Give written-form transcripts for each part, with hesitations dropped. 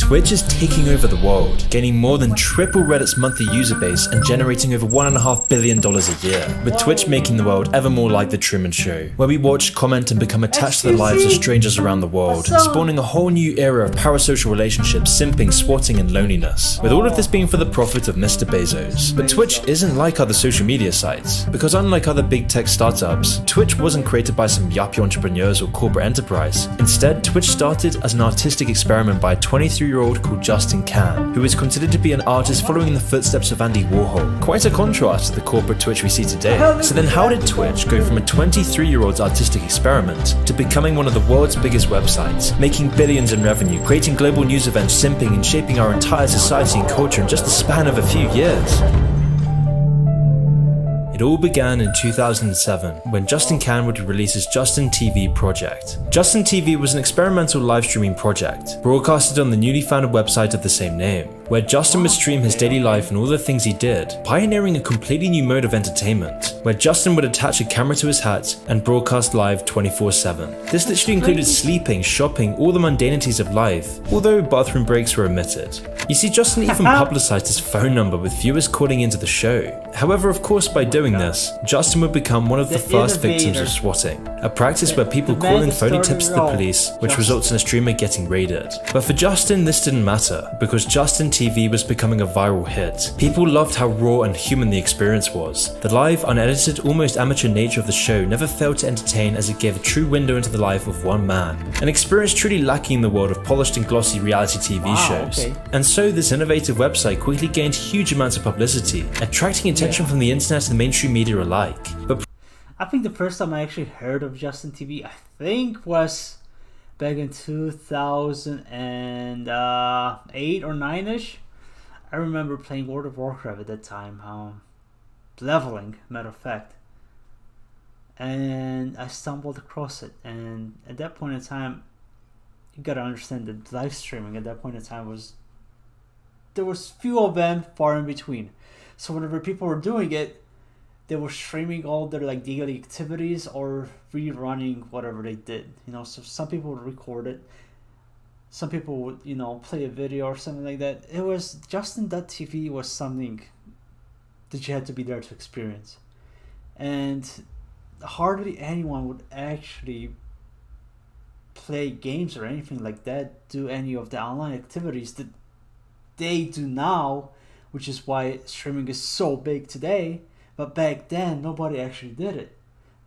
Twitch is taking over the world, gaining more than triple Reddit's monthly user base and generating over $1.5 billion a year, with Twitch making the world ever more like The Truman Show, where we watch, comment, and become attached to the lives of strangers around the world, spawning a whole new era of parasocial relationships, simping, swatting, and loneliness, with all of this being for the profit of Mr. Bezos. But Twitch isn't like other social media sites, because unlike other big tech startups, Twitch wasn't created by some yuppie entrepreneurs or corporate enterprise. Instead, Twitch started as an artistic experiment by a 23-year-old called Justin Kan, who is considered to be an artist following in the footsteps of Andy Warhol. Quite a contrast to the corporate Twitch we see today. So then how did Twitch go from a 23-year-old's artistic experiment to becoming one of the world's biggest websites, making billions in revenue, creating global news events, simping, and shaping our entire society and culture in just the span of a few years? It all began in 2007 when Justin Kan would release his Justin TV project. Justin TV was an experimental live streaming project, broadcasted on the newly founded website of the same name, where Justin would stream his daily life and all the things he did, pioneering a completely new mode of entertainment, where Justin would attach a camera to his hat and broadcast live 24/7. This literally included sleeping, shopping, all the mundanities of life, although bathroom breaks were omitted. You see, Justin even publicized his phone number with viewers calling into the show. However, of course, by doing this, Justin would become one of the first victims of swatting, a practice where people call in phony tips to the police, which results in a streamer getting raided. But for Justin, this didn't matter, because Justin TV was becoming a viral hit. People loved how raw and human the experience was. The live, unedited, almost amateur nature of the show never failed to entertain, as it gave a true window into the life of one man, an experience truly lacking in the world of polished and glossy reality TV shows. And so this innovative website quickly gained huge amounts of publicity, attracting attention from the internet and mainstream media alike. But I think the first time I actually heard of Justin TV, I think was back in 2008 or 9ish. I remember playing World of Warcraft at that time, leveling, matter of fact, and I stumbled across it. And at that point in time, you gotta understand that live streaming at that point in time there was few of them, far in between. So whenever people were doing it, they were streaming all their like daily activities or rerunning whatever they did. So some people would record it, some people would play a video or something like that. It was Justin.tv was something that you had to be there to experience, and hardly anyone would actually play games or anything like that, do any of the online activities that they do now, which is why streaming is so big today. But back then, nobody actually did it.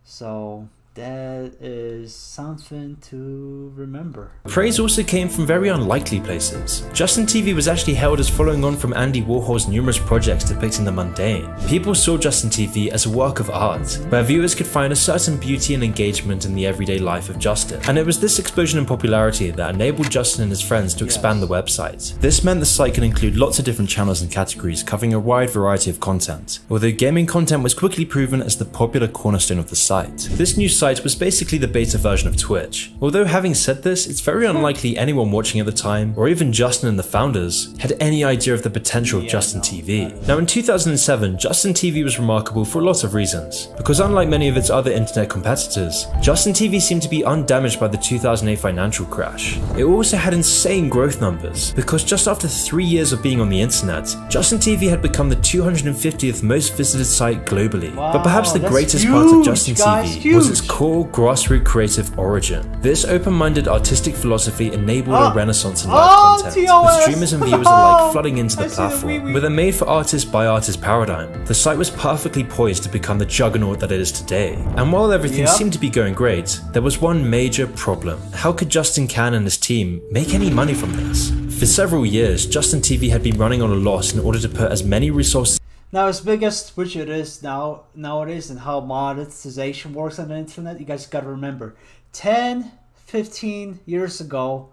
So that is something to remember. Praise also came from very unlikely places. Justin TV was actually hailed as following on from Andy Warhol's numerous projects depicting the mundane. People saw Justin TV as a work of art, where viewers could find a certain beauty and engagement in the everyday life of Justin. And it was this explosion in popularity that enabled Justin and his friends to expand the website. This meant the site could include lots of different channels and categories, covering a wide variety of content, although gaming content was quickly proven as the popular cornerstone of the site. This new site was basically the beta version of Twitch. Although having said this, it's very unlikely anyone watching at the time, or even Justin and the founders, had any idea of the potential of Justin TV. Now in 2007, Justin TV was remarkable for a lot of reasons, because unlike many of its other internet competitors, Justin TV seemed to be undamaged by the 2008 financial crash. It also had insane growth numbers, because just after 3 years of being on the internet, Justin TV had become the 250th most visited site globally. But perhaps the greatest part of Justin TV was its core grassroots creative origin. This open-minded artistic philosophy enabled a renaissance in live content, with streamers and viewers alike flooding into the platform. With a made-for-artist by artist paradigm, the site was perfectly poised to become the juggernaut that it is today. And while everything seemed to be going great, there was one major problem. How could Justin Kan and his team make any money from this? For several years, Justin TV had been running on a loss in order to put as many resources. Now, as big as Twitch it is nowadays, and how monetization works on the internet, you guys gotta remember, 10, 15 years ago,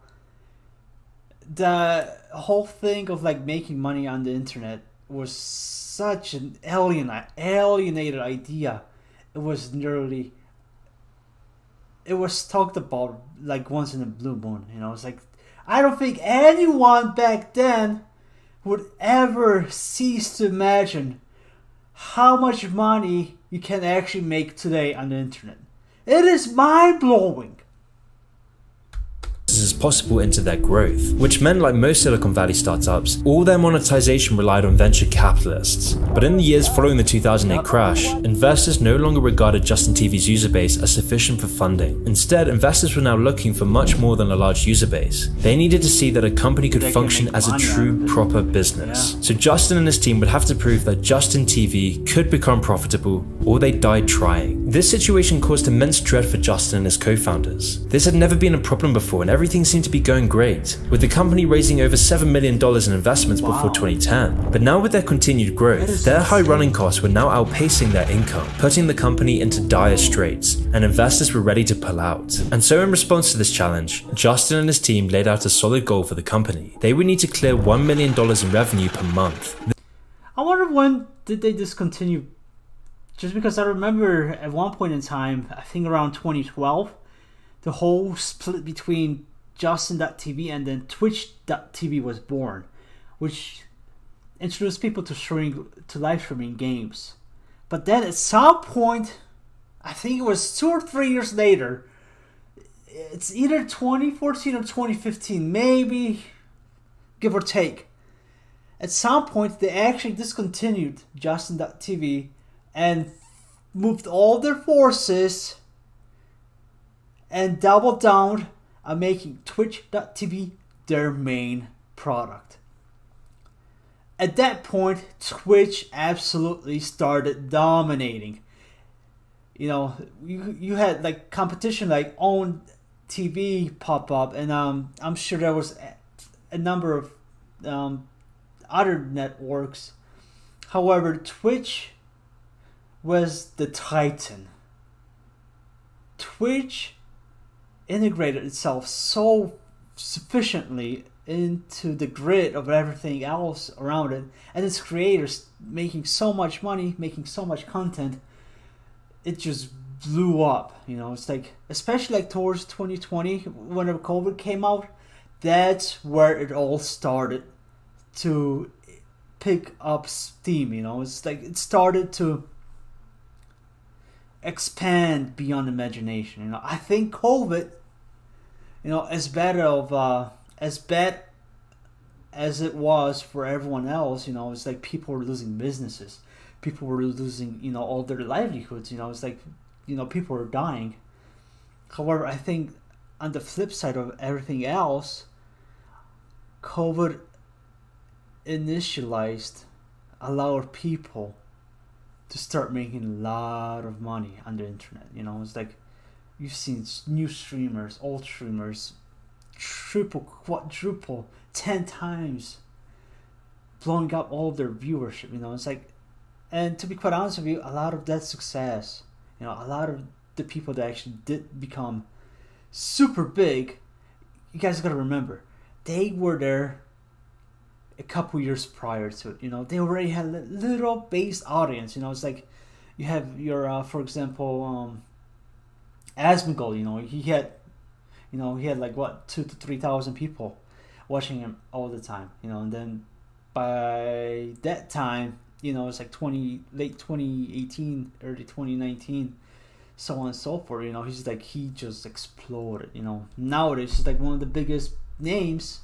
the whole thing of like making money on the internet was such an alienated idea. It was talked about like once in a blue moon. It's like, I don't think anyone back then would ever cease to imagine how much money you can actually make today on the internet. It is mind-blowing. investors as possible into their growth, which meant, like most Silicon Valley startups, all their monetization relied on venture capitalists. But in the years following the 2008 crash, investors no longer regarded Justin TV's user base as sufficient for funding. Instead, investors were now looking for much more than a large user base. They needed to see that a company could function as a true, proper business. So Justin and his team would have to prove that Justin TV could become profitable, or they died trying. This situation caused immense dread for Justin and his co-founders. This had never been a problem before, and everything seemed to be going great, with the company raising over $7 million in investments before 2010. But now with their continued growth, their high running costs were now outpacing their income, putting the company into dire straits, and investors were ready to pull out. And so in response to this challenge, Justin and his team laid out a solid goal for the company. They would need to clear $1 million in revenue per month. I wonder when did they discontinue? Just because I remember at one point in time, I think around 2012, the whole split between Justin.tv and then Twitch.tv was born, which introduced people to live streaming games. But then at some point, I think it was 2 or 3 years later, it's either 2014 or 2015, maybe, give or take. At some point, they actually discontinued Justin.tv and moved all their forces and doubled down on making Twitch.tv their main product. At that point, Twitch absolutely started dominating. You know, you had like competition like Own TV pop up, and I'm sure there was a number of other networks. However, Twitch was the titan. Twitch integrated itself so sufficiently into the grid of everything else around it, and its creators making so much money, making so much content, it just blew up. You know, it's like, especially like towards 2020, whenever COVID came out, that's where it all started to pick up steam. You know, it's like it started to expand beyond imagination. You know, I think COVID, you know, as bad as it was for everyone else, you know, it's like people were losing businesses, people were losing, you know, all their livelihoods. You know, it's like, you know, people were dying. However, I think on the flip side of everything else, COVID initialized, allowed people to start making a lot of money on the internet. You know, it's like you've seen new streamers, old streamers, triple, quadruple, 10 times blowing up all of their viewership. You know, it's like, and to be quite honest with you, a lot of that success, you know, a lot of the people that actually did become super big, you guys gotta remember, they were there a couple years prior to it. You know, they already had a little base audience. You know, it's like you have your for example, Asmongold. You know, he had like what, 2,000 to 3,000 people watching him all the time. You know, and then by that time, you know, it's like late 2018, early 2019, so on and so forth. You know, he just exploded. You know, nowadays he's like one of the biggest names.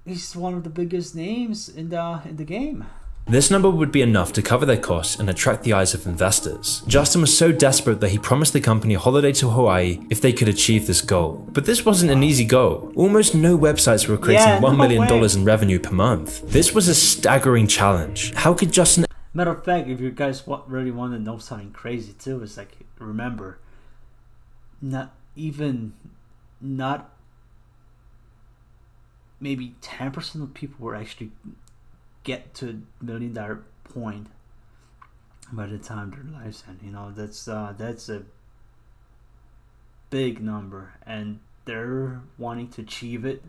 He's one of the biggest names in the game. This number would be enough to cover their costs and attract the eyes of investors. Justin was so desperate that he promised the company a holiday to Hawaii if they could achieve this goal. But this wasn't an easy goal. Almost no websites were creating $1 million in revenue per month. This was a staggering challenge. How could Justin... Matter of fact, if you guys really want to know something crazy too, it's like, remember, not maybe 10% of people were actually get to $1 million point by the time their lives end. You know, that's a big number, and they're wanting to achieve it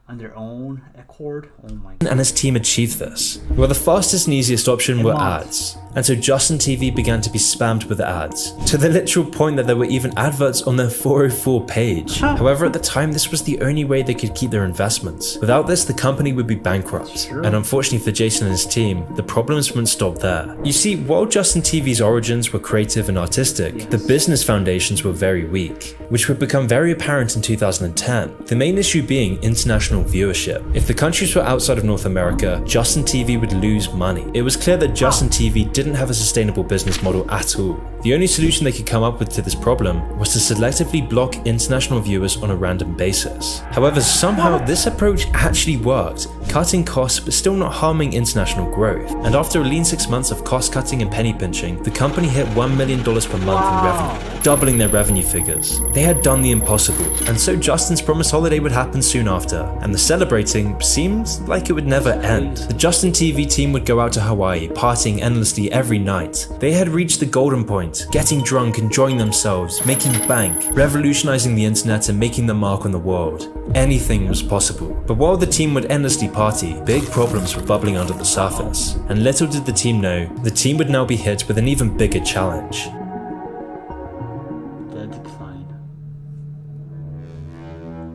on their own accord. Oh my god. And his team achieved this. Well, the fastest and easiest option were ads. And so Justin TV began to be spammed with ads, to the literal point that there were even adverts on their 404 page. However, at the time, this was the only way they could keep their investments. Without this, the company would be bankrupt. And unfortunately for Jason and his team, the problems wouldn't stop there. You see, while Justin TV's origins were creative and artistic, the business foundations were very weak, which would become very apparent in 2010. The main issue being international viewership. If the countries were outside of North America, Justin TV would lose money. It was clear that Justin TV didn't have a sustainable business model at all. The only solution they could come up with to this problem was to selectively block international viewers on a random basis. However, somehow this approach actually worked, cutting costs but still not harming international growth. And after a lean 6 months of cost cutting and penny pinching, the company hit $1 million per month in revenue, doubling their revenue figures. They had done the impossible, and so Justin's promised holiday would happen soon after, and the celebrating seemed like it would never end. The Justin TV team would go out to Hawaii, partying endlessly every night. They had reached the golden point, getting drunk, enjoying themselves, making bank, revolutionizing the internet and making their mark on the world. Anything was possible. But while the team would endlessly party, big problems were bubbling under the surface. And little did the team know, the team would now be hit with an even bigger challenge.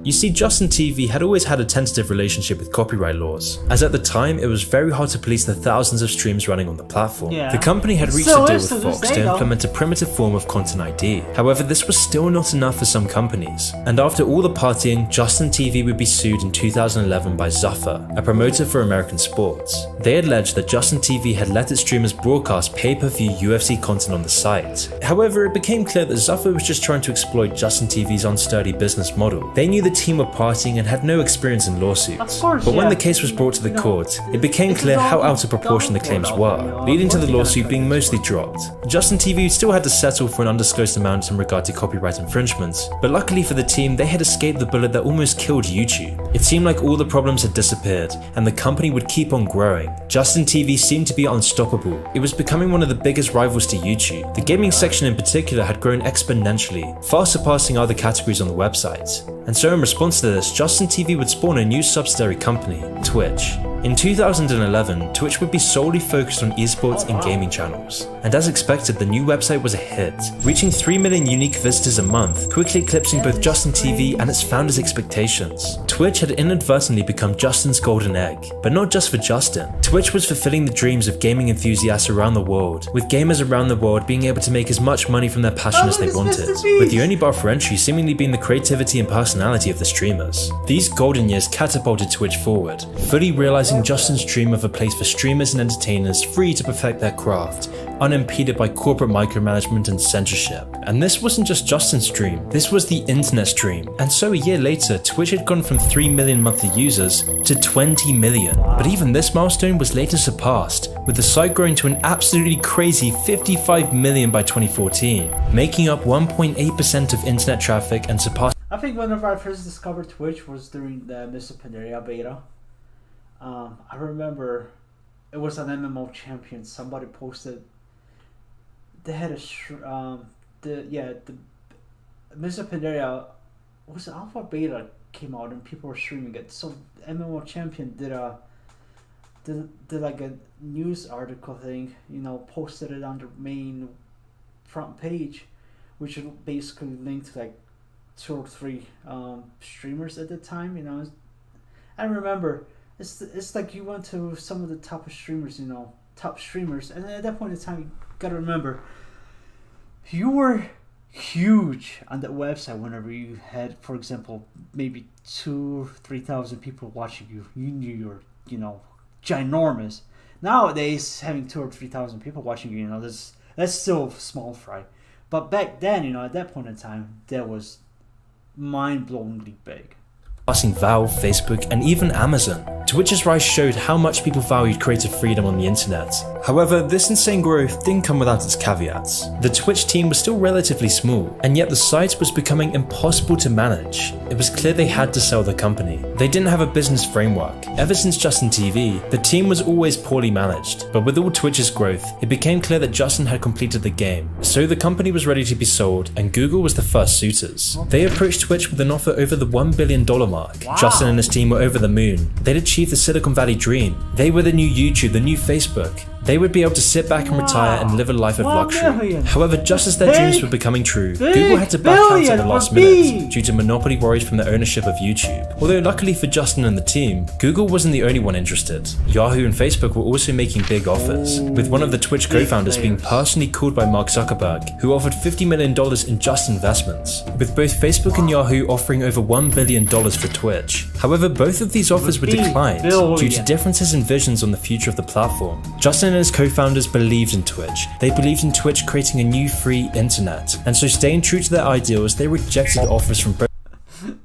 You see, Justin TV had always had a tentative relationship with copyright laws, as at the time it was very hard to police the thousands of streams running on the platform. The company had reached a deal with Fox to implement a primitive form of content ID. However, this was still not enough for some companies. And after all the partying, Justin TV would be sued in 2011 by Zuffa, a promoter for American sports. They alleged that Justin TV had let its streamers broadcast pay-per-view UFC content on the site. However, it became clear that Zuffa was just trying to exploit Justin TV's unsteady business model. They knew the team were partying and had no experience in lawsuits. But when the case was brought to the court, it became clear how out of proportion the claims were, leading to the lawsuit being mostly dropped. Justin TV still had to settle for an undisclosed amount in regard to copyright infringements, but luckily for the team, they had escaped the bullet that almost killed YouTube. It seemed like all the problems had disappeared, and the company would keep on growing. Justin TV seemed to be unstoppable. It was becoming one of the biggest rivals to YouTube. The gaming section in particular had grown exponentially, far surpassing other categories on the website. And so in response to this, Justin TV would spawn a new subsidiary company, Twitch. In 2011, Twitch would be solely focused on esports and gaming channels. And as expected, the new website was a hit, reaching 3 million unique visitors a month, quickly eclipsing both Justin TV and its founders' expectations. Twitch had inadvertently become Justin's golden egg, but not just for Justin. Twitch was fulfilling the dreams of gaming enthusiasts around the world, with gamers around the world being able to make as much money from their passion as they wanted, with the only bar for entry seemingly being the creativity and personality of the streamers. These golden years catapulted Twitch forward, fully realizing Justin's dream of a place for streamers and entertainers free to perfect their craft, unimpeded by corporate micromanagement and censorship. And this wasn't just Justin's dream, this was the internet's dream. And so a year later, Twitch had gone from 3 million monthly users to 20 million. But even this milestone was later surpassed, with the site growing to an absolutely crazy 55 million by 2014, making up 1.8% of internet traffic and surpassing. I think whenever I first discovered Twitch was during the Mr. Pandaria beta. I remember it was an MMO champion. Somebody posted they had a the Mr. Pandaria was alpha beta came out and people were streaming it. So MMO champion did like a news article thing, you know, posted it on the main front page, which basically linked to like 2 or 3 streamers at the time, you know. I remember it's like you went to some of the top streamers, and at that point in time, you gotta remember, you were huge on that website whenever you had, for example, maybe 2,000 or 3,000 people watching you. You knew you were, you know, ginormous. Nowadays, having 2,000 or 3,000 people watching you, you know, that's still small fry. But back then, you know, at that point in time, that was mind-blowingly big. Passing Valve, Facebook, and even Amazon. Twitch's rise showed how much people valued creative freedom on the internet, However, this insane growth didn't come without its caveats. The Twitch team was still relatively small, and yet the site was becoming impossible to manage. It was clear they had to sell the company. They didn't have a business framework. Ever since Justin TV, the team was always poorly managed, but with all Twitch's growth, it became clear that Justin had completed the game. So the company was ready to be sold, and Google was the first suitors. They approached Twitch with an offer over the $1 billion mark. Wow. Justin and his team were over the moon. They'd achieved the Silicon Valley dream. They were the new YouTube, the new Facebook. They would be able to sit back and retire and live a life of luxury. However, just as their dreams were becoming true, Google had to back out at the last minute due to monopoly worries from the ownership of YouTube. Although luckily for Justin and the team, Google wasn't the only one interested. Yahoo and Facebook were also making big offers, with one of the Twitch co-founders being personally called by Mark Zuckerberg, who offered $50 million in just investments, with both Facebook and Yahoo offering over $1 billion for Twitch. However, both of these offers were declined due to differences in visions on the future of the platform. Justin and his co-founders believed in Twitch. They believed in Twitch creating a new free internet, and so staying true to their ideals, they rejected offers from both.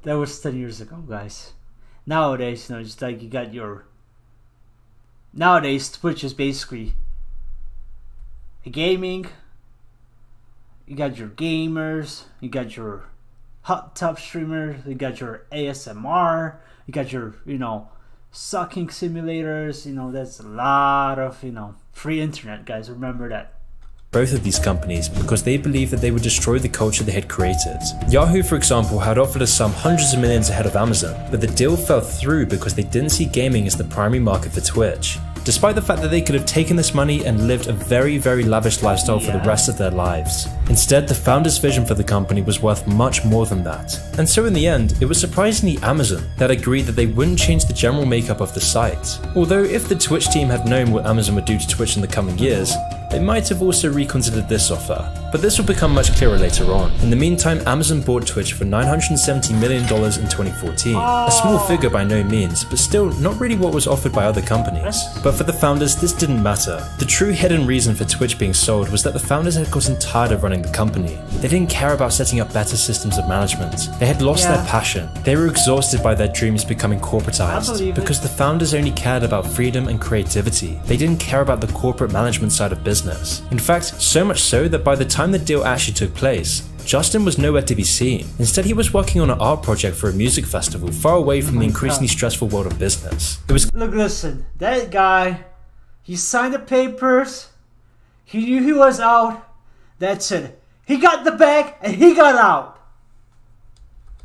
That was 10 years ago, guys. Nowadays, it's like you got your... Nowadays, Twitch is basically gaming. You got your gamers, you got your hot tub streamers, you got your ASMR, you got your, sucking simulators. That's a lot of, free internet, guys. Remember that. Both of these companies because they believed that they would destroy the culture they had created. Yahoo, for example, had offered a sum hundreds of millions ahead of Amazon, but the deal fell through because they didn't see gaming as the primary market for Twitch. Despite the fact that they could have taken this money and lived a very, very lavish lifestyle for the rest of their lives. Instead, the founder's vision for the company was worth much more than that. And so in the end, it was surprisingly Amazon that agreed that they wouldn't change the general makeup of the site. Although if the Twitch team had known what Amazon would do to Twitch in the coming years, they might have also reconsidered this offer, but this will become much clearer later on. In the meantime, Amazon bought Twitch for $970 million in 2014. A small figure by no means, but still not really what was offered by other companies. But for the founders, this didn't matter. The true hidden reason for Twitch being sold was that the founders had gotten tired of running the company. They didn't care about setting up better systems of management. They had lost their passion. They were exhausted by their dreams becoming corporatized because the founders only cared about freedom and creativity. They didn't care about the corporate management side of business. In fact, so much so that by the time the deal actually took place, Justin was nowhere to be seen. Instead, he was working on an art project for a music festival far away from the increasingly stressful world of business. Look, listen, that guy, he signed the papers, he knew he was out, that's it. He got the bag and he got out.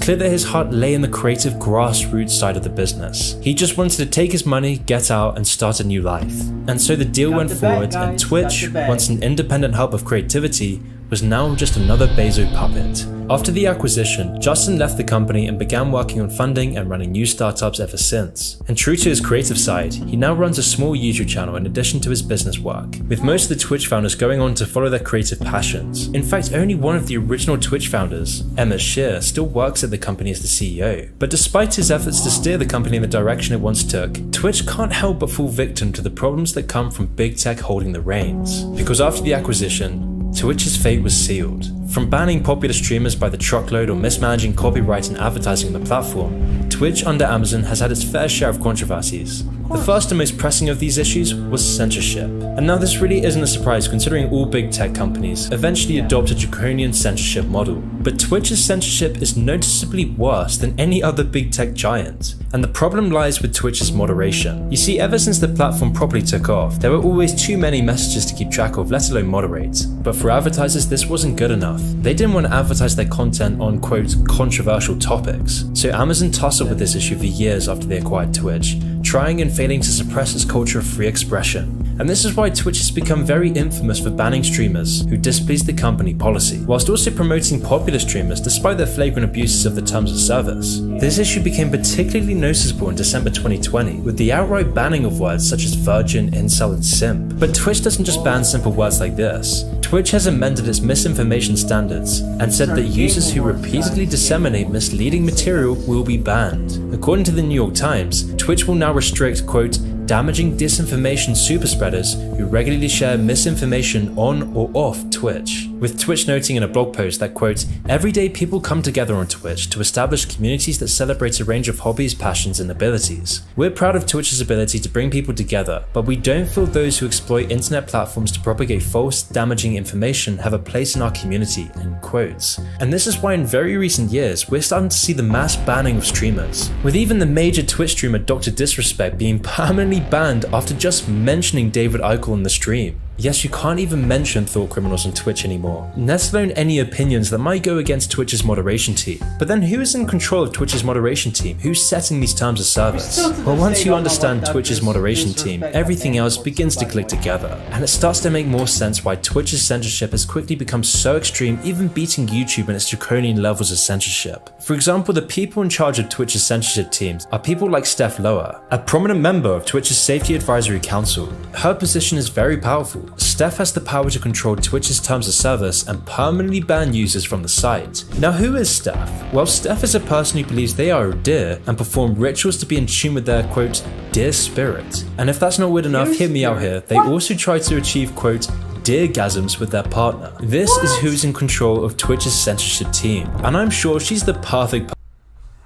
Clear that his heart lay in the creative grassroots side of the business. He just wanted to take his money, get out, and start a new life. And so the deal went forward, and Twitch, once an independent hub of creativity, was now just another Bezos puppet. After the acquisition, Justin left the company and began working on funding and running new startups ever since. And true to his creative side, he now runs a small YouTube channel in addition to his business work, with most of the Twitch founders going on to follow their creative passions. In fact, only one of the original Twitch founders, Emmett Shear, still works at the company as the CEO. But despite his efforts to steer the company in the direction it once took, Twitch can't help but fall victim to the problems that come from big tech holding the reins. Because after the acquisition, Twitch's fate was sealed. From banning popular streamers by the truckload or mismanaging copyright and advertising on the platform, Twitch under Amazon has had its fair share of controversies. The first and most pressing of these issues was censorship. And now this really isn't a surprise considering all big tech companies eventually adopt a draconian censorship model. But Twitch's censorship is noticeably worse than any other big tech giant. And the problem lies with Twitch's moderation. You see, ever since the platform properly took off, there were always too many messages to keep track of, let alone moderate. But for advertisers, this wasn't good enough. They didn't want to advertise their content on, quote, controversial topics. So Amazon tussled with this issue for years after they acquired Twitch, trying and failing to suppress its culture of free expression. And this is why Twitch has become very infamous for banning streamers who displeased the company policy, whilst also promoting popular streamers despite their flagrant abuses of the terms of service. This issue became particularly noticeable in December 2020, with the outright banning of words such as virgin, incel, and simp. But Twitch doesn't just ban simple words like this. Twitch has amended its misinformation standards and said that users who repeatedly disseminate misleading material will be banned. According to the New York Times, Twitch will now restrict, quote, damaging disinformation superspreaders who regularly share misinformation on or off Twitch. with Twitch noting in a blog post that, quote, "Every day people come together on Twitch to establish communities that celebrate a range of hobbies, passions, and abilities. We're proud of Twitch's ability to bring people together, but we don't feel those who exploit internet platforms to propagate false, damaging information have a place in our community," end quotes. And this is why in very recent years, we're starting to see the mass banning of streamers, with even the major Twitch streamer Dr. Disrespect being permanently banned after just mentioning David Eichel in the stream. Yes, you can't even mention thought criminals on Twitch anymore, let alone any opinions that might go against Twitch's moderation team. But then who is in control of Twitch's moderation team? Who's setting these terms of service? Well, once you understand Twitch's moderation team, everything else begins to click together, and it starts to make more sense why Twitch's censorship has quickly become so extreme, even beating YouTube in its draconian levels of censorship. For example, the people in charge of Twitch's censorship teams are people like Steph Lower, a prominent member of Twitch's Safety Advisory Council. Her position is very powerful. Steph has the power to control Twitch's terms of service and permanently ban users from the site. Now, who is Steph? Well, Steph is a person who believes they are a deer and perform rituals to be in tune with their, quote, deer spirit. And if that's not weird enough, hear me out here. They also try to achieve, quote, deergasms with their partner. This is who's in control of Twitch's censorship team, and I'm sure she's the perfect.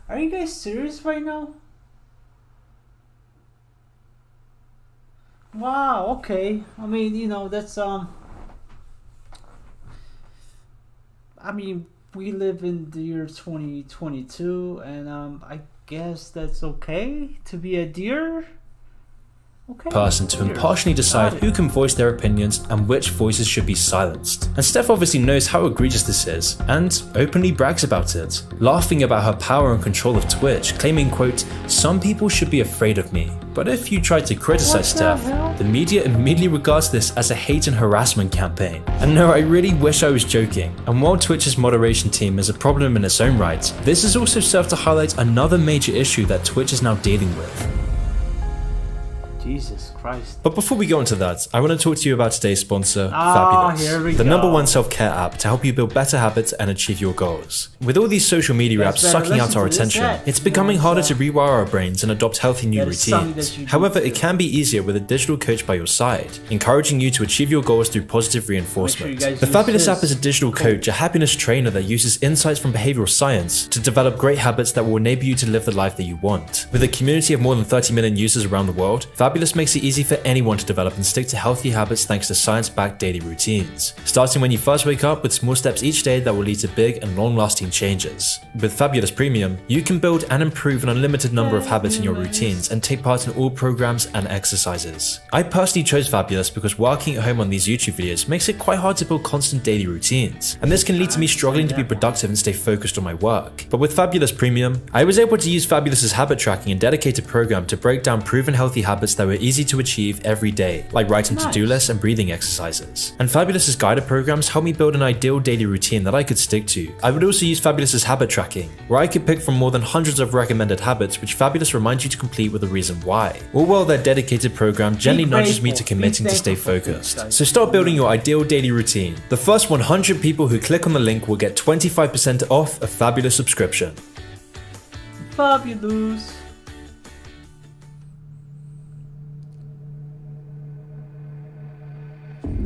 Are you guys serious right now? Wow, okay. I mean, you know, that's I mean, we live in the year 2022, and I guess that's okay to be a deer. Okay. Person to impartially decide who can voice their opinions and which voices should be silenced. And Steph obviously knows how egregious this is, and openly brags about it, laughing about her power and control of Twitch, claiming, quote, "Some people should be afraid of me." But if you try to criticize Steph, the media immediately regards this as a hate and harassment campaign. And no, I really wish I was joking. And while Twitch's moderation team is a problem in its own right, this has also served to highlight another major issue that Twitch is now dealing with. Jesus Christ. But before we go into that, I want to talk to you about today's sponsor, Fabulous, the #1 self-care app to help you build better habits and achieve your goals. With all these social media apps sucking out our attention, it's becoming harder to rewire our brains and adopt healthy new routines. However, it can be easier with a digital coach by your side, encouraging you to achieve your goals through positive reinforcement. The Fabulous app is a digital coach, a happiness trainer that uses insights from behavioral science to develop great habits that will enable you to live the life that you want. With a community of more than 30 million users around the world, Fabulous makes it easy for anyone to develop and stick to healthy habits thanks to science-backed daily routines, starting when you first wake up with small steps each day that will lead to big and long-lasting changes. With Fabulous Premium, you can build and improve an unlimited number of habits in your routines and take part in all programs and exercises. I personally chose Fabulous because working at home on these YouTube videos makes it quite hard to build constant daily routines, and this can lead to me struggling to be productive and stay focused on my work. But with Fabulous Premium, I was able to use Fabulous's habit tracking and dedicated program to break down proven healthy habits that were easy to achieve every day, like writing to-do lists and breathing exercises. And Fabulous's guided programs helped me build an ideal daily routine that I could stick to. I would also use Fabulous's habit tracking, where I could pick from more than hundreds of recommended habits which Fabulous reminds you to complete with a reason why. All while their dedicated program gently nudges me to committing to stay focused. So start building your ideal daily routine. The first 100 people who click on the link will get 25% off a Fabulous subscription. Fabulous.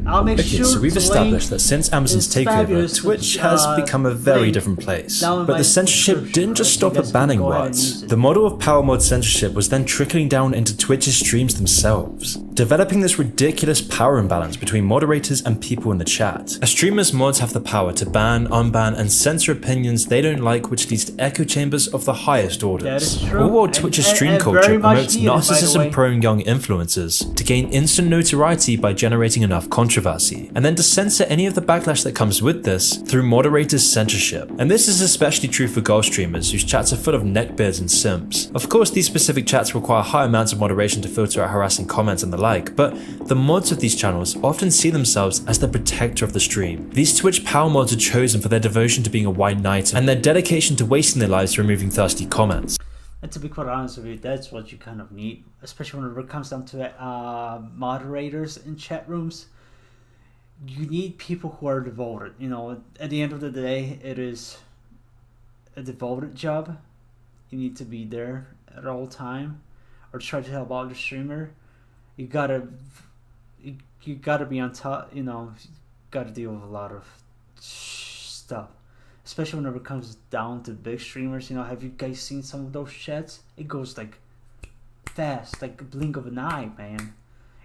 I'll make Okay, sure so we've to established link that since Amazon's this takeover, Fabulous, Twitch has become a very link different place. down in But my the censorship description, didn't just right? So stop you guys at can banning go ahead and words. use it. The model of power mod censorship was then trickling down into Twitch's streams themselves, developing this ridiculous power imbalance between moderators and people in the chat. A streamer's mods have the power to ban, unban, and censor opinions they don't like, which leads to echo chambers of the highest orders. That is true. All while And- Twitch's and- stream and culture very much promotes needed, by the way. narcissism-prone young influencers to gain instant notoriety by generating enough controversy, and then to censor any of the backlash that comes with this through moderators' censorship. And this is especially true for girl streamers whose chats are full of neckbeards and simps. Of course, these specific chats require high amounts of moderation to filter out harassing comments and the like, but the mods of these channels often see themselves as the protector of the stream. These Twitch power mods are chosen for their devotion to being a white knight and their dedication to wasting their lives removing thirsty comments. And to be quite honest with you, that's what you kind of need, especially when it comes down to moderators in chat rooms. You need people who are devoted. You know, at the end of the day, it is a devoted job. You need to be there at all time, or try to help out the streamer. You gotta be on top. You know, you gotta deal with a lot of stuff. Especially whenever it comes down to big streamers, you know, have you guys seen some of those sheds? It goes like fast, like a blink of an eye, man.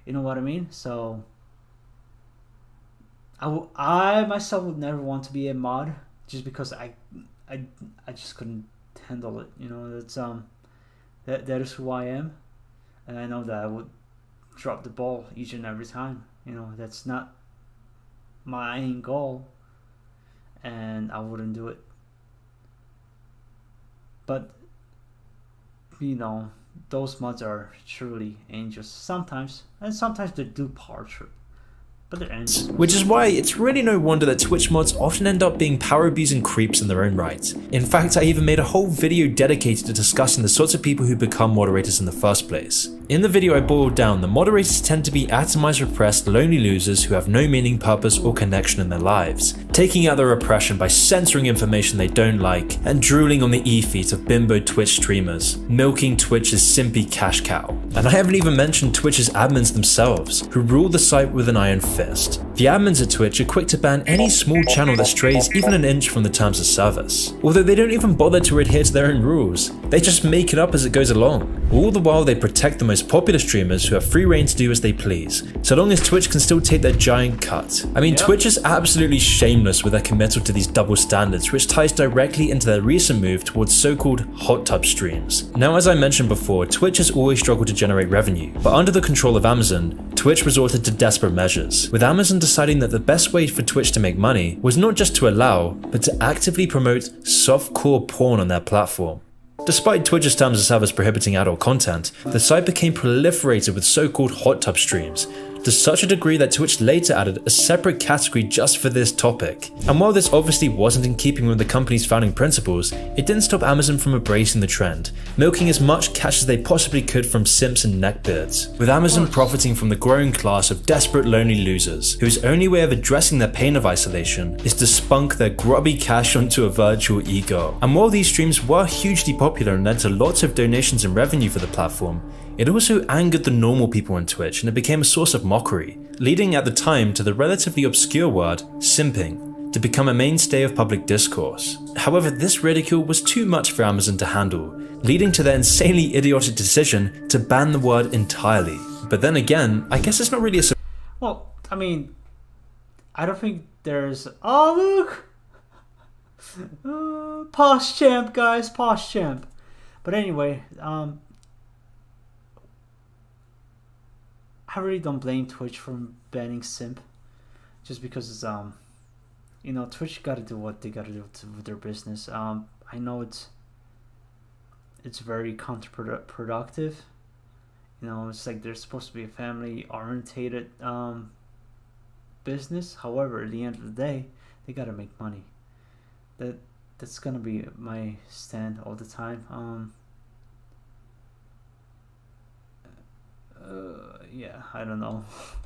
You know what I mean? So I myself would never want to be a mod, just because I just couldn't handle it. You know, that's that is who I am, and I know that I would drop the ball each and every time. You know, that's not my aim goal, and I wouldn't do it. But you know, those mods are truly angels sometimes, and sometimes they do power trip, but they're angels. Which is why it's really no wonder that Twitch mods often end up being power abusing creeps in their own right. In fact, I even made a whole video dedicated to discussing the sorts of people who become moderators in the first place. In the video I boiled down, the moderators tend to be atomized, repressed, lonely losers who have no meaning, purpose, or connection in their lives, taking out their oppression by censoring information they don't like, and drooling on the e-feet of bimbo Twitch streamers, milking Twitch's simpy cash cow. And I haven't even mentioned Twitch's admins themselves, who rule the site with an iron fist. The admins at Twitch are quick to ban any small channel that strays even an inch from the terms of service, although they don't even bother to adhere to their own rules. They just make it up as it goes along. All the while they protect the most popular streamers who have free reign to do as they please, so long as Twitch can still take their giant cut. I mean, Twitch is absolutely shameless with their committal to these double standards, which ties directly into their recent move towards so-called hot tub streams. Now, as I mentioned before, Twitch has always struggled to generate revenue, but under the control of Amazon, Twitch resorted to desperate measures, with Amazon deciding that the best way for Twitch to make money was not just to allow, but to actively promote softcore porn on their platform. Despite Twitch's terms of service prohibiting adult content, the site became proliferated with so-called hot tub streams, to such a degree that Twitch later added a separate category just for this topic. And while this obviously wasn't in keeping with the company's founding principles, it didn't stop Amazon from embracing the trend, milking as much cash as they possibly could from simps and neckbeards, with Amazon profiting from the growing class of desperate lonely losers, whose only way of addressing their pain of isolation is to spunk their grubby cash onto a virtual ego. And while these streams were hugely popular and led to lots of donations and revenue for the platform, it also angered the normal people on Twitch, and it became a source of mockery, leading at the time to the relatively obscure word simping to become a mainstay of public discourse. However, this ridicule was too much for Amazon to handle, leading to their insanely idiotic decision to ban the word entirely. But then again, I guess it's not really a Well, I mean, I don't think there's... Oh, look! Posh champ, guys, posh champ. But anyway, I really don't blame Twitch for banning simp, just because it's, you know, Twitch gotta do what they gotta do with their business. I know it's very counterproductive. You know, it's like they're supposed to be a family-orientated business. However, at the end of the day, they gotta make money. That's gonna be my stand all the time. Yeah, I don't know.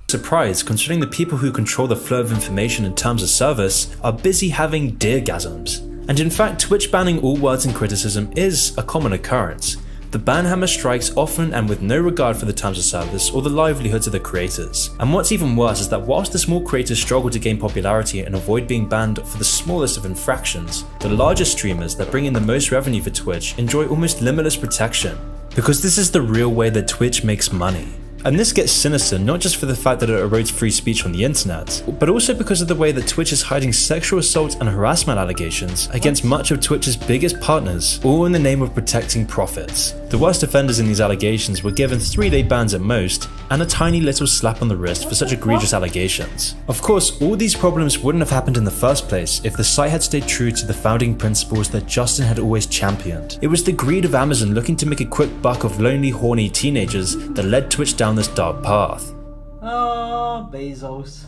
Surprise, considering the people who control the flow of information in terms of service are busy having deargasms. And in fact, Twitch banning all words and criticism is a common occurrence. The ban hammer strikes often and with no regard for the terms of service or the livelihoods of the creators. And what's even worse is that whilst the small creators struggle to gain popularity and avoid being banned for the smallest of infractions, the largest streamers that bring in the most revenue for Twitch enjoy almost limitless protection. Because this is the real way that Twitch makes money. And this gets sinister not just for the fact that it erodes free speech on the internet, but also because of the way that Twitch is hiding sexual assault and harassment allegations against much of Twitch's biggest partners, all in the name of protecting profits. The worst offenders in these allegations were given 3-day bans at most, and a tiny little slap on the wrist for such egregious allegations. Of course, all these problems wouldn't have happened in the first place if the site had stayed true to the founding principles that Justin had always championed. It was the greed of Amazon looking to make a quick buck of lonely, horny teenagers that led Twitch down this dark path. Oh, Bezos.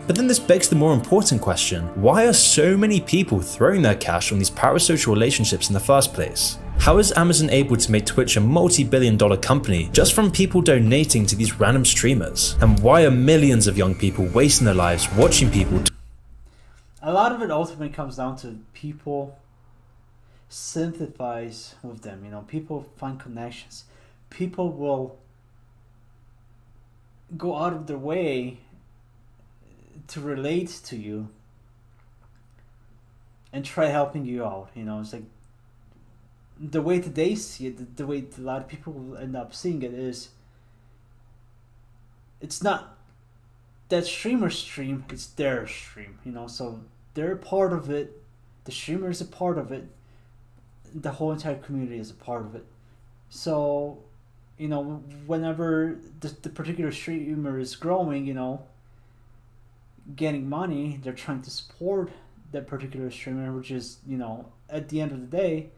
But then this begs the more important question: why are so many people throwing their cash on these parasocial relationships in the first place? How is Amazon able to make Twitch a multi-billion-dollar company just from people donating to these random streamers? And why are millions of young people wasting their lives watching people? A lot of it ultimately comes down to people sympathize with them. You know, people find connections. People will go out of their way to relate to you and try helping you out. You know, it's like the way that they see it, the way a lot of people will end up seeing it is, it's not that streamer's stream, it's their stream, you know, so they're a part of it, the streamer is a part of it, the whole entire community is a part of it. So, you know, whenever the particular streamer is growing, you know, getting money, they're trying to support that particular streamer, which is, you know, at the end of the day,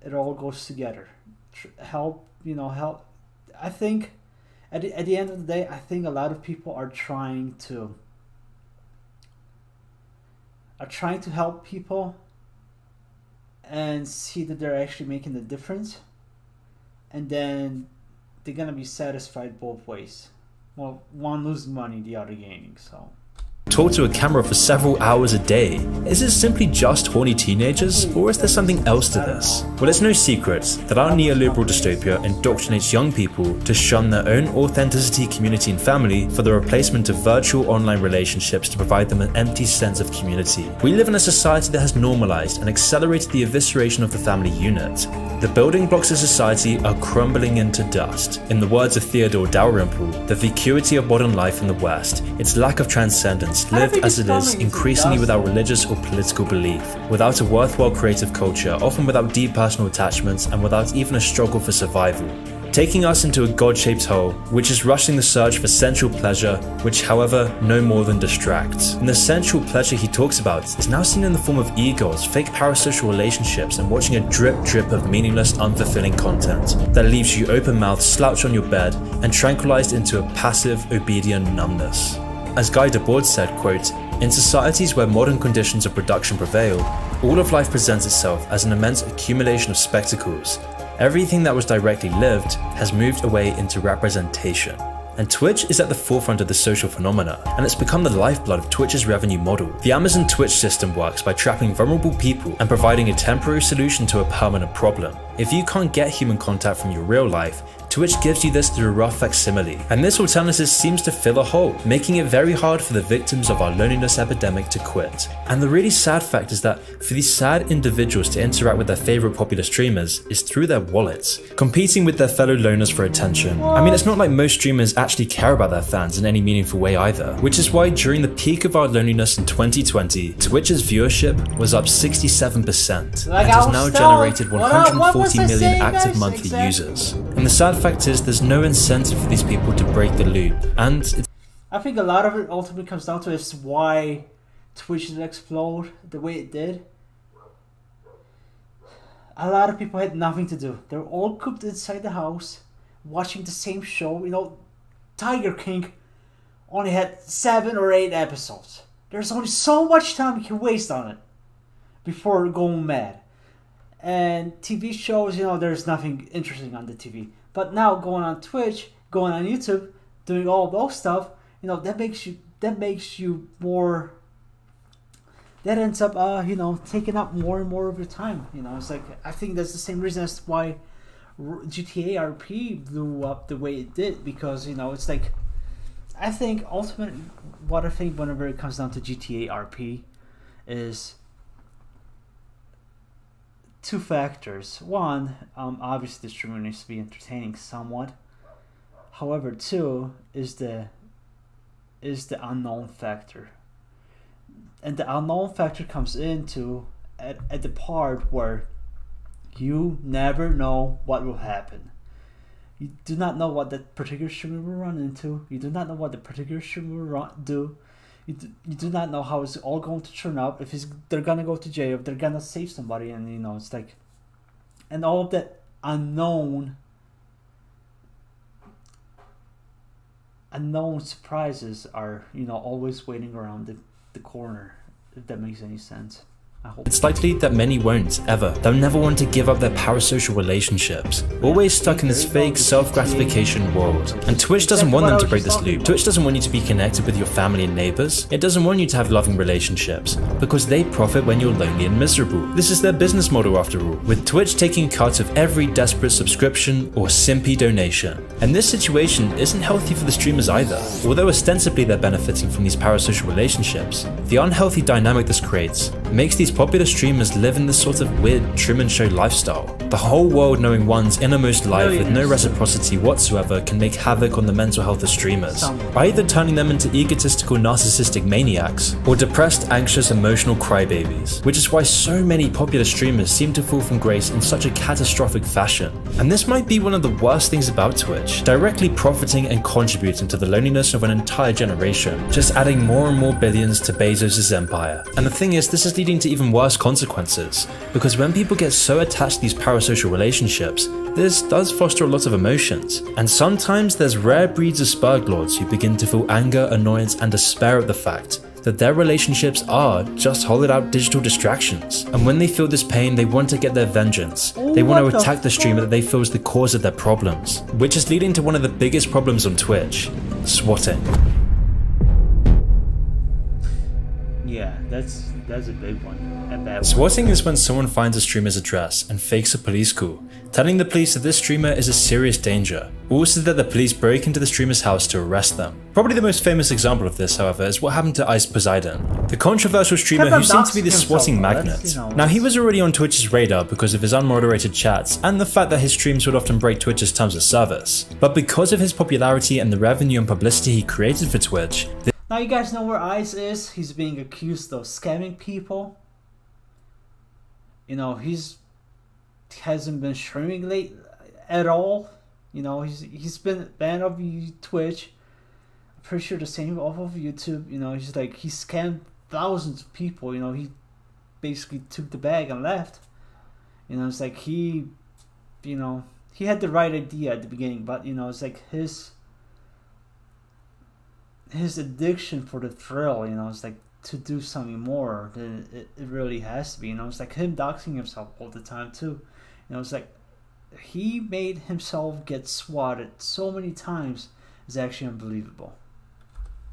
it all goes together. Help. I think at the end of the day, I think a lot of people are trying to help people and see that they're actually making the difference, and then they're gonna be satisfied both ways. Well, one losing money, the other gaining. So. Talk to a camera for several hours a day. Is it simply just horny teenagers, or is there something else to this? Well, it's no secret that our neoliberal dystopia indoctrinates young people to shun their own authenticity, community, and family for the replacement of virtual online relationships to provide them an empty sense of community. We live in a society that has normalized and accelerated the evisceration of the family unit. The building blocks of society are crumbling into dust. In the words of Theodore Dalrymple, the vacuity of modern life in the West, its lack of transcendence, lived as it is increasingly without religious or political belief, without a worthwhile creative culture, often without deep personal attachments, and without even a struggle for survival. Taking us into a God-shaped hole, which is rushing the search for sensual pleasure, which however, no more than distracts. And the sensual pleasure he talks about is now seen in the form of egos, fake parasocial relationships, and watching a drip of meaningless, unfulfilling content that leaves you open-mouthed, slouched on your bed, and tranquilized into a passive, obedient numbness. As Guy Debord said, quote, "In societies where modern conditions of production prevail, all of life presents itself as an immense accumulation of spectacles. Everything that was directly lived has moved away into representation." And Twitch is at the forefront of this social phenomena, and it's become the lifeblood of Twitch's revenue model. The Amazon Twitch system works by trapping vulnerable people and providing a temporary solution to a permanent problem. If you can't get human contact from your real life, Twitch gives you this through a rough facsimile, and this alternative seems to fill a hole, making it very hard for the victims of our loneliness epidemic to quit. And the really sad fact is that for these sad individuals to interact with their favorite popular streamers is through their wallets, competing with their fellow loners for attention. I mean, it's not like most streamers actually care about their fans in any meaningful way either, which is why during the peak of our loneliness in 2020, Twitch's viewership was up 67%, and has now generated 140 million active monthly users. And the sad fact is there's no incentive for these people to break the loop, and I think a lot of it ultimately comes down to is why Twitch did explode the way it did. A lot of people had nothing to do. They were all cooped inside the house, watching the same show. You know, Tiger King only had 7 or 8 episodes. There's only so much time you can waste on it before going mad. And TV shows, you know, there's nothing interesting on the TV. But now going on Twitch, going on YouTube, doing all those stuff, you know, that makes you more. That ends up, you know, taking up more and more of your time. You know, it's like, I think that's the same reason as why GTA RP blew up the way it did, because, you know, it's like, I think ultimately what I think whenever it comes down to GTA RP is 2 factors. One, obviously the streamer needs to be entertaining somewhat. However, 2 is the unknown factor. And the unknown factor comes into at the part where you never know what will happen. You do not know what that particular streamer will run into. You do not know what the particular streamer will do. You do not know how it's all going to turn out. If they're gonna go to jail, if they're gonna save somebody, and you know, it's like, and all of that unknown surprises are, you know, always waiting around the corner, if that makes any sense. I hope. It's likely that many won't, ever. They'll never want to give up their parasocial relationships, always stuck in this fake self-gratification world. And Twitch doesn't want them to break this loop. Twitch doesn't want you to be connected with your family and neighbors. It doesn't want you to have loving relationships, because they profit when you're lonely and miserable. This is their business model after all, with Twitch taking a cut of every desperate subscription or simpy donation. And this situation isn't healthy for the streamers either. Although ostensibly they're benefiting from these parasocial relationships, the unhealthy dynamic this creates makes these popular streamers live in this sort of weird Truman Show lifestyle. The whole world knowing one's innermost life with no reciprocity whatsoever can make havoc on the mental health of streamers, by either turning them into egotistical narcissistic maniacs or depressed, anxious, emotional crybabies, which is why so many popular streamers seem to fall from grace in such a catastrophic fashion. And this might be one of the worst things about Twitch, directly profiting and contributing to the loneliness of an entire generation, just adding more and more billions to Bezos' empire. And the thing is, this is leading to even worse consequences, because when people get so attached to these parasocial relationships, this does foster a lot of emotions. And sometimes there's rare breeds of Spurglords who begin to feel anger, annoyance, and despair at the fact that their relationships are just hollowed out digital distractions. And when they feel this pain, they want to get their vengeance. They want to attack the streamer that they feel is the cause of their problems, which is leading to one of the biggest problems on Twitch: swatting. Yeah, that's a big one. Swatting is when someone finds a streamer's address and fakes a police call, telling the police that this streamer is a serious danger, also that the police break into the streamer's house to arrest them. Probably the most famous example of this, however, is what happened to Ice Poseidon, the controversial streamer who seemed to be this swatting magnet. Now, he was already on Twitch's radar because of his unmoderated chats and the fact that his streams would often break Twitch's terms of service. But because of his popularity and the revenue and publicity he created for Twitch, now you guys know where Ice is. He's being accused of scamming people. You know, he hasn't been streaming late at all. You know, he's been banned off Twitch. I'm pretty sure the same off of YouTube. You know, he scammed thousands of people. You know, he basically took the bag and left. You know, it's like he had the right idea at the beginning, but you know, it's like his addiction for the thrill, you know, it's like to do something more than it really has to be. You know, it's like him doxing himself all the time too. You know, it's like he made himself get swatted so many times. It's actually unbelievable.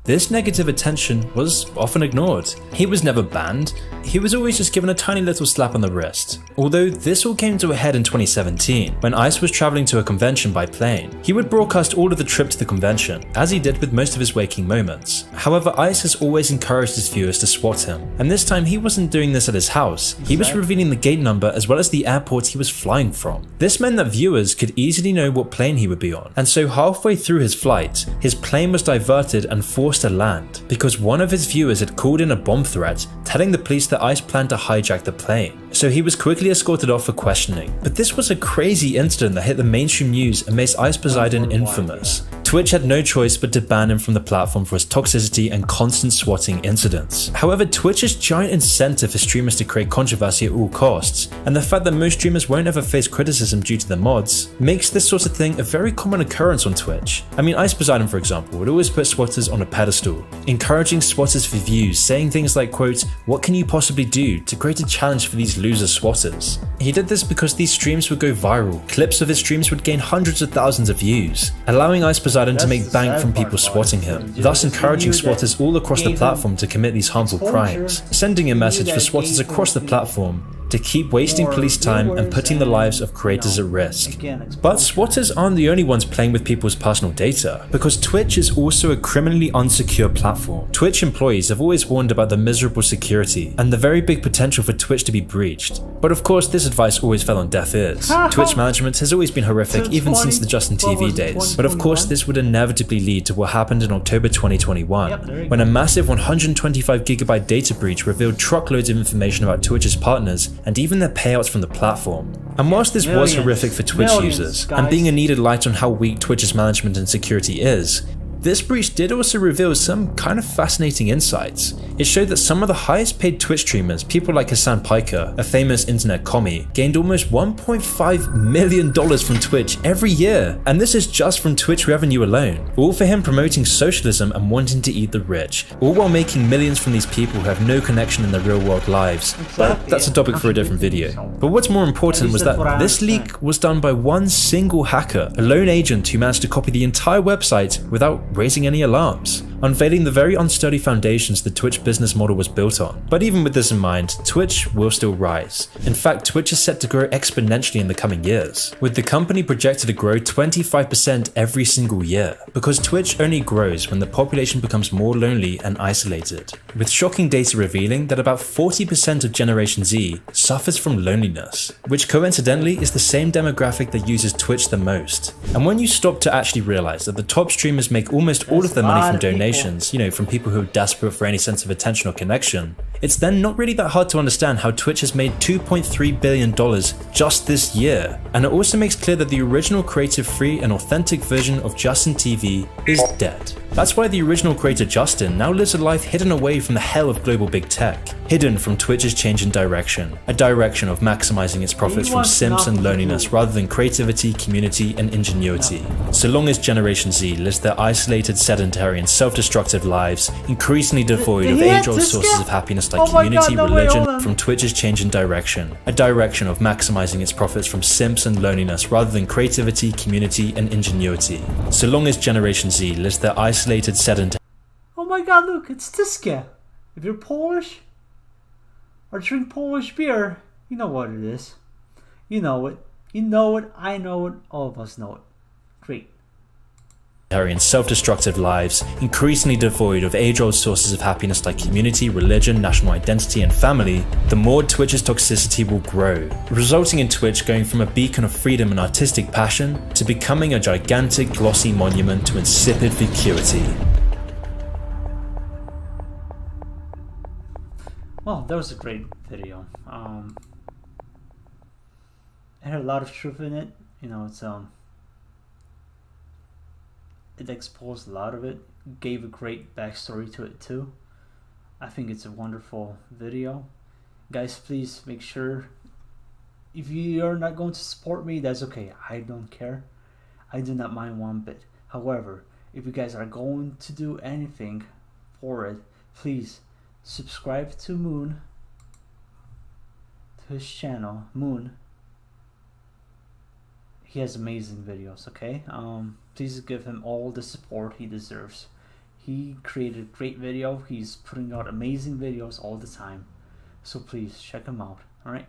this negative attention was often ignored. He was never banned, he was always just given a tiny little slap on the wrist. Although this all came to a head in 2017, when Ice was travelling to a convention by plane. He would broadcast all of the trip to the convention, as he did with most of his waking moments. However, Ice has always encouraged his viewers to swat him, and this time he wasn't doing this at his house. He was revealing the gate number as well as the airport he was flying from. This meant that viewers could easily know what plane he would be on, and so halfway through his flight, his plane was diverted and forced to land, because one of his viewers had called in a bomb threat, telling the police that Ice planned to hijack the plane. So he was quickly escorted off for questioning. But this was a crazy incident that hit the mainstream news and made Ice Poseidon infamous. Twitch had no choice but to ban him from the platform for his toxicity and constant swatting incidents. However, Twitch's giant incentive for streamers to create controversy at all costs, and the fact that most streamers won't ever face criticism due to their mods, makes this sort of thing a very common occurrence on Twitch. I mean, Ice Poseidon, for example, would always put swatters on a pedestal, encouraging swatters for views, saying things like, quote, "What can you possibly do to create a challenge for these loser swatters?" He did this because these streams would go viral. Clips of his streams would gain hundreds of thousands of views, allowing Ice Poseidon to make bank from people swatting him, thus encouraging swatters all across the platform to commit these harmful crimes, sending a message for swatters across the platform to keep wasting police time and putting the lives of creators at risk. But swatters aren't the only ones playing with people's personal data, because Twitch is also a criminally unsecure platform. Twitch employees have always warned about the miserable security and the very big potential for Twitch to be breached. But of course, this advice always fell on deaf ears. Twitch management has always been horrific even since the Justin TV days. But of course, this would inevitably lead to what happened in October 2021, when a massive 125GB data breach revealed truckloads of information about Twitch's partners and even their payouts from the platform. And whilst this was horrific for Twitch users, and being a needed light on how weak Twitch's management and security is, This breach did also reveal some kind of fascinating insights. It showed that some of the highest paid Twitch streamers, people like Hassan Piker, a famous internet commie, gained almost $1.5 million from Twitch every year, and this is just from Twitch revenue alone, all for him promoting socialism and wanting to eat the rich, all while making millions from these people who have no connection in their real world lives. But that's a topic for a different video. But what's more important was that this leak was done by one single hacker, a lone agent who managed to copy the entire website without raising any alarms, unveiling the very unsteady foundations the Twitch business model was built on. But even with this in mind, Twitch will still rise. In fact, Twitch is set to grow exponentially in the coming years, with the company projected to grow 25% every single year, because Twitch only grows when the population becomes more lonely and isolated, with shocking data revealing that about 40% of Generation Z suffers from loneliness, which coincidentally is the same demographic that uses Twitch the most. And when you stop to actually realize that the top streamers make almost all of their money from donations, from people who are desperate for any sense of attention or connection, it's then not really that hard to understand how Twitch has made $2.3 billion just this year. And it also makes clear that the original creative, free and authentic version of Justin TV is dead. That's why the original creator Justin now lives a life hidden away from the hell of global big tech, hidden from Twitch's change in direction, a direction of maximizing its profits from simps and loneliness rather than creativity, community and ingenuity. So long as Generation Z lives their isolated, sedentary and self-destructive lives, increasingly devoid of age-old sources of happiness like community, religion, from Twitch's change in direction, a direction of maximizing its profits from simps and loneliness rather than creativity, community and ingenuity. So long as Generation Z lives their isolated, sedentary. Oh my god, look, it's this guy. If you're Polish or drink Polish beer, you know what it is. You know it. You know it. I know it. All of us know it. Great. And self-destructive lives, increasingly devoid of age-old sources of happiness like community, religion, national identity and family, the more Twitch's toxicity will grow, resulting in Twitch going from a beacon of freedom and artistic passion to becoming a gigantic glossy monument to insipid vacuity. Well, that was a great video. It had a lot of truth in it. It exposed a lot of it, gave a great backstory to it too. I think it's a wonderful video. Guys, please make sure, if you're not going to support me, that's okay. I don't care. I do not mind one bit. However, if you guys are going to do anything for it, please subscribe to Moon, to his channel, Moon. He has amazing videos, okay? Please give him all the support he deserves. He created a great video. He's putting out amazing videos all the time. So please check him out, alright?